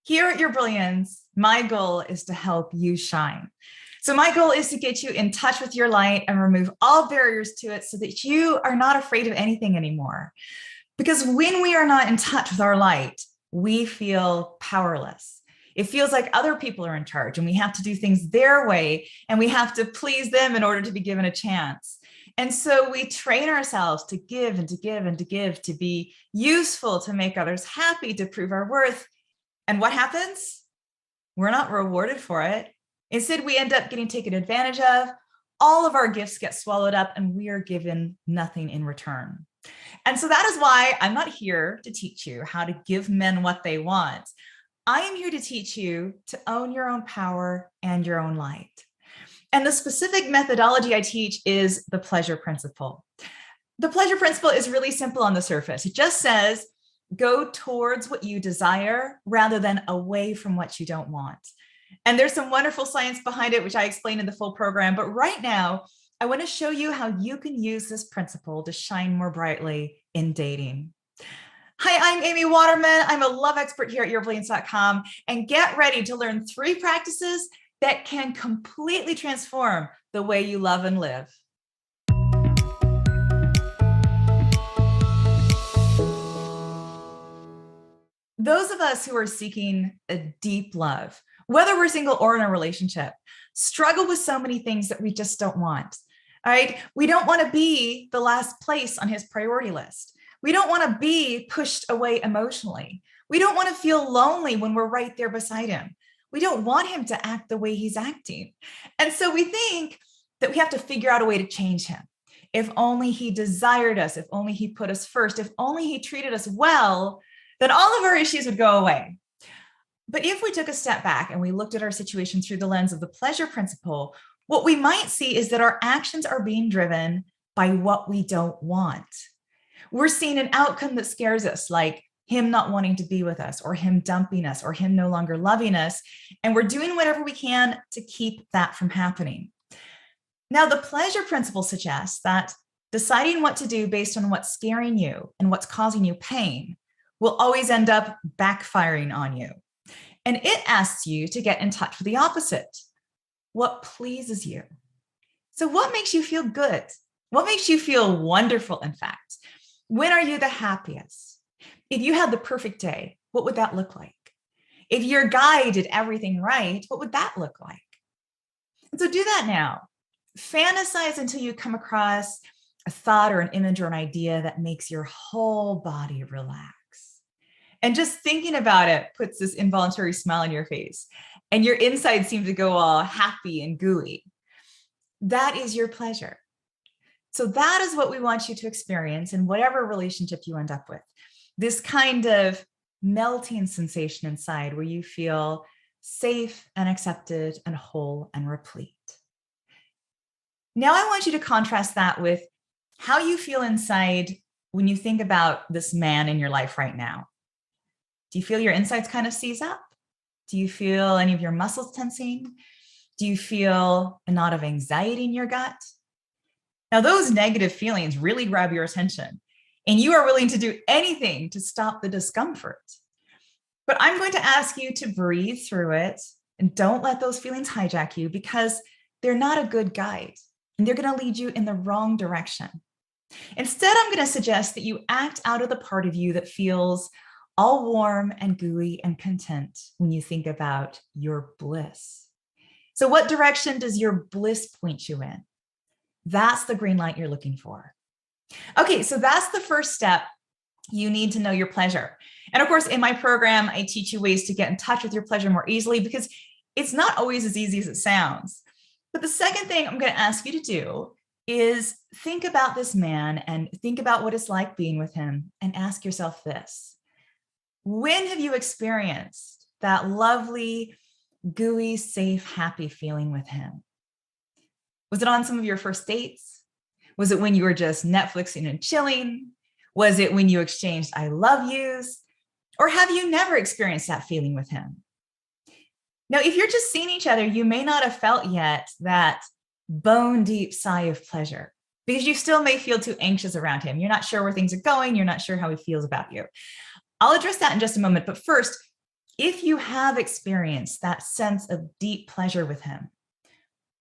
Here at Your Brilliance, my goal is to help you shine. So my goal is to get you in touch with your light and remove all barriers to it so that you are not afraid of anything anymore. Because when we are not in touch with our light, we feel powerless. It feels like other people are in charge and we have to do things their way and we have to please them in order to be given a chance. And so we train ourselves to give and to give and to give, to be useful, to make others happy, to prove our worth. And what happens? We're not rewarded for it. Instead, we end up getting taken advantage of. All of our gifts get swallowed up and we are given nothing in return. And so that is why I'm not here to teach you how to give men what they want. I am here to teach you to own your own power and your own light. And the specific methodology I teach is the pleasure principle. The pleasure principle is really simple on the surface. It just says, go towards what you desire rather than away from what you don't want. And there's some wonderful science behind it, which I explain in the full program. But right now, I want to show you how you can use this principle to shine more brightly in dating. Hi, I'm Amy Waterman. I'm a love expert here at yourbrilliance.com. And get ready to learn 3 practices that can completely transform the way you love and live. Those of us who are seeking a deep love, whether we're single or in a relationship, struggle with so many things that we just don't want. All right. We don't want to be the last place on his priority list. We don't want to be pushed away emotionally. We don't want to feel lonely when we're right there beside him. We don't want him to act the way he's acting. And so we think that we have to figure out a way to change him. If only he desired us, if only he put us first, if only he treated us well, then all of our issues would go away. But if we took a step back and we looked at our situation through the lens of the pleasure principle, what we might see is that our actions are being driven by what we don't want. We're seeing an outcome that scares us, like him not wanting to be with us, or him dumping us, or him no longer loving us. And we're doing whatever we can to keep that from happening. Now, the pleasure principle suggests that deciding what to do based on what's scaring you and what's causing you pain will always end up backfiring on you. And it asks you to get in touch with the opposite. What pleases you? So what makes you feel good? What makes you feel wonderful, in fact? When are you the happiest? If you had the perfect day, what would that look like? If your guy did everything right, what would that look like? And so do that now. Fantasize until you come across a thought or an image or an idea that makes your whole body relax. And just thinking about it puts this involuntary smile on your face, and your insides seem to go all happy and gooey. That is your pleasure. So that is what we want you to experience in whatever relationship you end up with. This kind of melting sensation inside where you feel safe and accepted and whole and replete. Now I want you to contrast that with how you feel inside when you think about this man in your life right now. Do you feel your insides kind of seize up? Do you feel any of your muscles tensing? Do you feel a knot of anxiety in your gut? Now, those negative feelings really grab your attention, and you are willing to do anything to stop the discomfort. But I'm going to ask you to breathe through it and don't let those feelings hijack you, because they're not a good guide and they're going to lead you in the wrong direction. Instead, I'm going to suggest that you act out of the part of you that feels all warm and gooey and content when you think about your bliss. So what direction does your bliss point you in? That's the green light you're looking for. Okay, so that's the first step. You need to know your pleasure. And of course, in my program, I teach you ways to get in touch with your pleasure more easily, because it's not always as easy as it sounds. But the second thing I'm going to ask you to do is think about this man and think about what it's like being with him, and ask yourself this. When have you experienced that lovely, gooey, safe, happy feeling with him? Was it on some of your first dates? Was it when you were just Netflixing and chilling? Was it when you exchanged I love yous? Or have you never experienced that feeling with him? Now, if you're just seeing each other, you may not have felt yet that bone deep sigh of pleasure, because you still may feel too anxious around him. You're not sure where things are going. You're not sure how he feels about you. I'll address that in just a moment. But first, If you have experienced that sense of deep pleasure with him,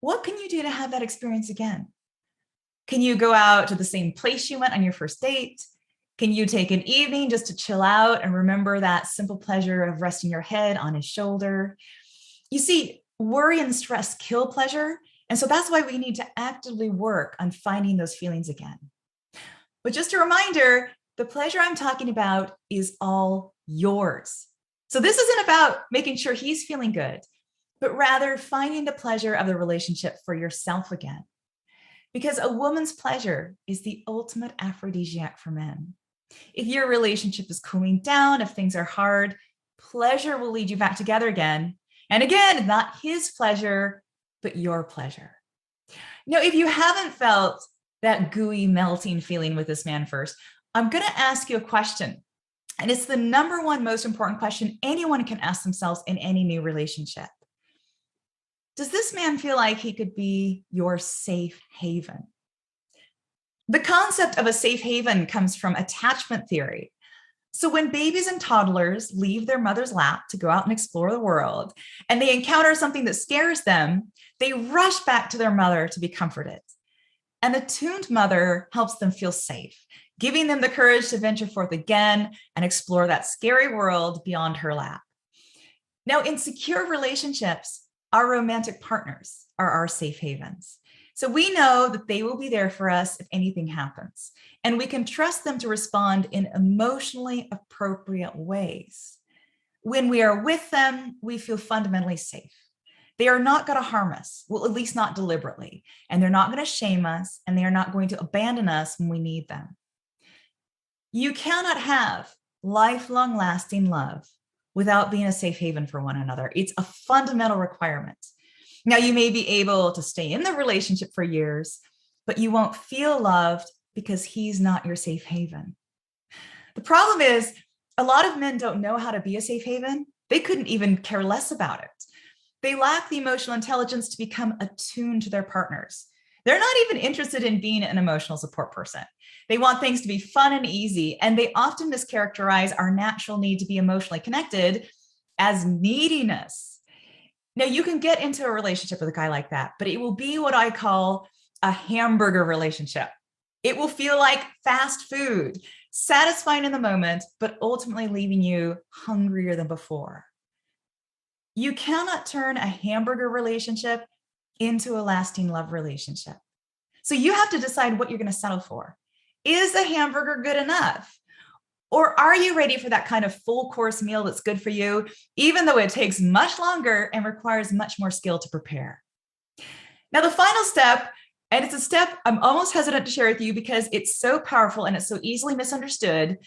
what can you do to have that experience again? Can you go out to the same place you went on your first date? Can you take an evening just to chill out and remember that simple pleasure of resting your head on his shoulder? You see, worry and stress kill pleasure. And so that's why we need to actively work on finding those feelings again. But just a reminder, the pleasure I'm talking about is all yours. So this isn't about making sure he's feeling good, but rather finding the pleasure of the relationship for yourself again. Because a woman's pleasure is the ultimate aphrodisiac for men. If your relationship is cooling down, if things are hard, pleasure will lead you back together again. And again, not his pleasure, but your pleasure. Now, if you haven't felt that gooey, melting feeling with this man first, I'm going to ask you a question. And it's the number one most important question anyone can ask themselves in any new relationship. Does this man feel like he could be your safe haven? The concept of a safe haven comes from attachment theory. So when babies and toddlers leave their mother's lap to go out and explore the world, and they encounter something that scares them, they rush back to their mother to be comforted. An attuned mother helps them feel safe, giving them the courage to venture forth again and explore that scary world beyond her lap. Now, in secure relationships, our romantic partners are our safe havens. So we know that they will be there for us if anything happens, and we can trust them to respond in emotionally appropriate ways. When we are with them, we feel fundamentally safe. They are not going to harm us, well, at least not deliberately, and they're not going to shame us, and they are not going to abandon us when we need them. You cannot have lifelong lasting love without being a safe haven for one another. It's a fundamental requirement. Now, you may be able to stay in the relationship for years, but you won't feel loved because he's not your safe haven. The problem is, a lot of men don't know how to be a safe haven. They couldn't even care less about it. They lack the emotional intelligence to become attuned to their partners. They're not even interested in being an emotional support person. They want things to be fun and easy, and they often mischaracterize our natural need to be emotionally connected as neediness. Now, you can get into a relationship with a guy like that, but it will be what I call a hamburger relationship. It will feel like fast food, satisfying in the moment, but ultimately leaving you hungrier than before. You cannot turn a hamburger relationship into a lasting love relationship. So you have to decide what you're going to settle for. Is a hamburger good enough? Or are you ready for that kind of full course meal that's good for you, even though it takes much longer and requires much more skill to prepare? Now, the final step, and it's a step I'm almost hesitant to share with you because it's so powerful and it's so easily misunderstood,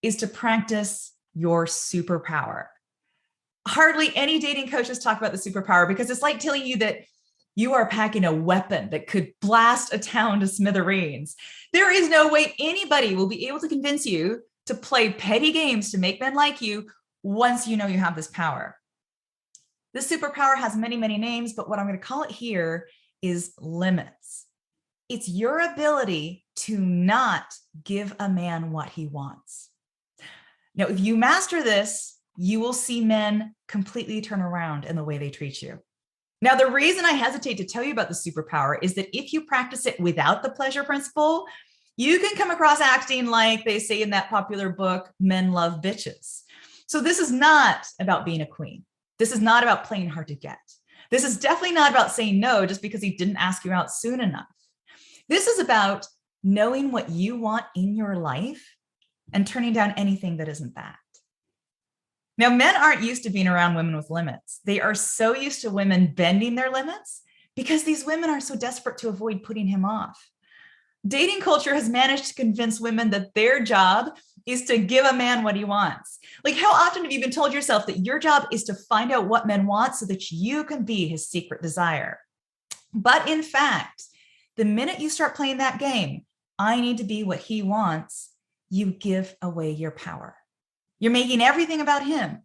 is to practice your superpower. Hardly any dating coaches talk about the superpower because it's like telling you that you are packing a weapon that could blast a town to smithereens. There is no way anybody will be able to convince you to play petty games to make men like you once you know you have this power. This superpower has many, many names, but what I'm going to call it here is limits. It's your ability to not give a man what he wants. Now, if you master this, you will see men completely turn around in the way they treat you. Now, the reason I hesitate to tell you about the superpower is that if you practice it without the pleasure principle, you can come across acting like they say in that popular book, Men Love Bitches. So this is not about being a queen. This is not about playing hard to get. This is definitely not about saying no just because he didn't ask you out soon enough. This is about knowing what you want in your life and turning down anything that isn't that. Now, men aren't used to being around women with limits. They are so used to women bending their limits because these women are so desperate to avoid putting him off. Dating culture has managed to convince women that their job is to give a man what he wants. Like, how often have you been told yourself that your job is to find out what men want so that you can be his secret desire? But in fact, the minute you start playing that game, I need to be what he wants, you give away your power. You're making everything about him.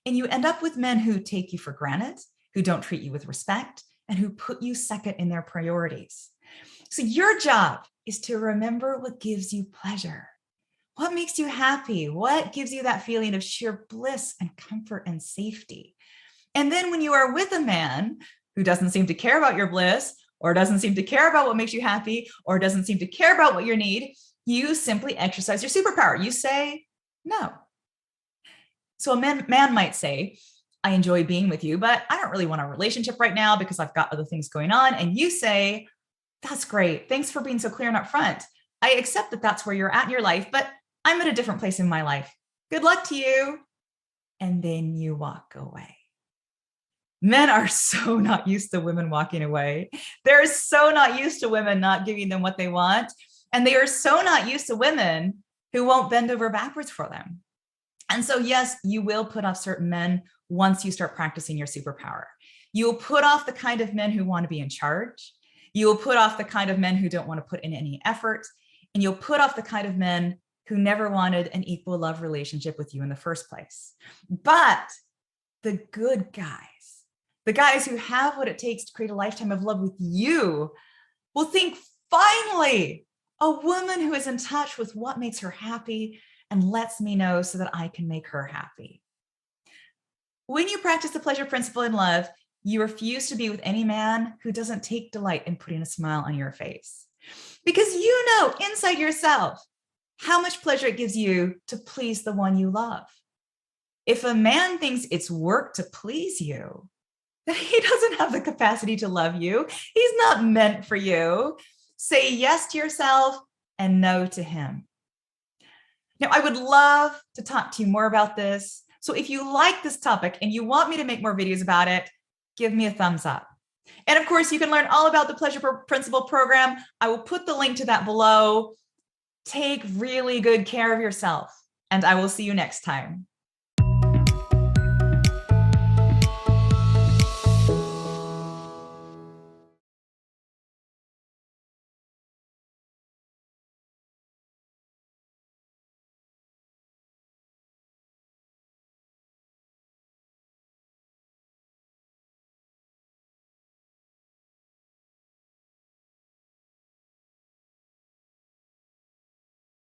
And you end up with men who take you for granted, who don't treat you with respect, and who put you second in their priorities. So your job is to remember what gives you pleasure. What makes you happy? What gives you that feeling of sheer bliss and comfort and safety? And then when you are with a man who doesn't seem to care about your bliss, or doesn't seem to care about what makes you happy, or doesn't seem to care about what you need, you simply exercise your superpower. You say no. So a man might say, I enjoy being with you, but I don't really want a relationship right now because I've got other things going on. And you say, that's great. Thanks for being so clear and upfront. I accept that that's where you're at in your life, but I'm at a different place in my life. Good luck to you. And then you walk away. Men are so not used to women walking away. They're so not used to women not giving them what they want. And they are so not used to women who won't bend over backwards for them. And so, yes, you will put off certain men once you start practicing your superpower. You will put off the kind of men who want to be in charge. You will put off the kind of men who don't want to put in any effort. And you'll put off the kind of men who never wanted an equal love relationship with you in the first place. But the good guys, the guys who have what it takes to create a lifetime of love with you, will think, finally, a woman who is in touch with what makes her happy and lets me know so that I can make her happy. When you practice the pleasure principle in love, you refuse to be with any man who doesn't take delight in putting a smile on your face. Because you know inside yourself how much pleasure it gives you to please the one you love. If a man thinks it's work to please you, then he doesn't have the capacity to love you. He's not meant for you. Say yes to yourself and no to him. Now, I would love to talk to you more about this. So if you like this topic and you want me to make more videos about it, give me a thumbs up. And of course, you can learn all about the Pleasure Principle program. I will put the link to that below. Take really good care of yourself, and I will see you next time.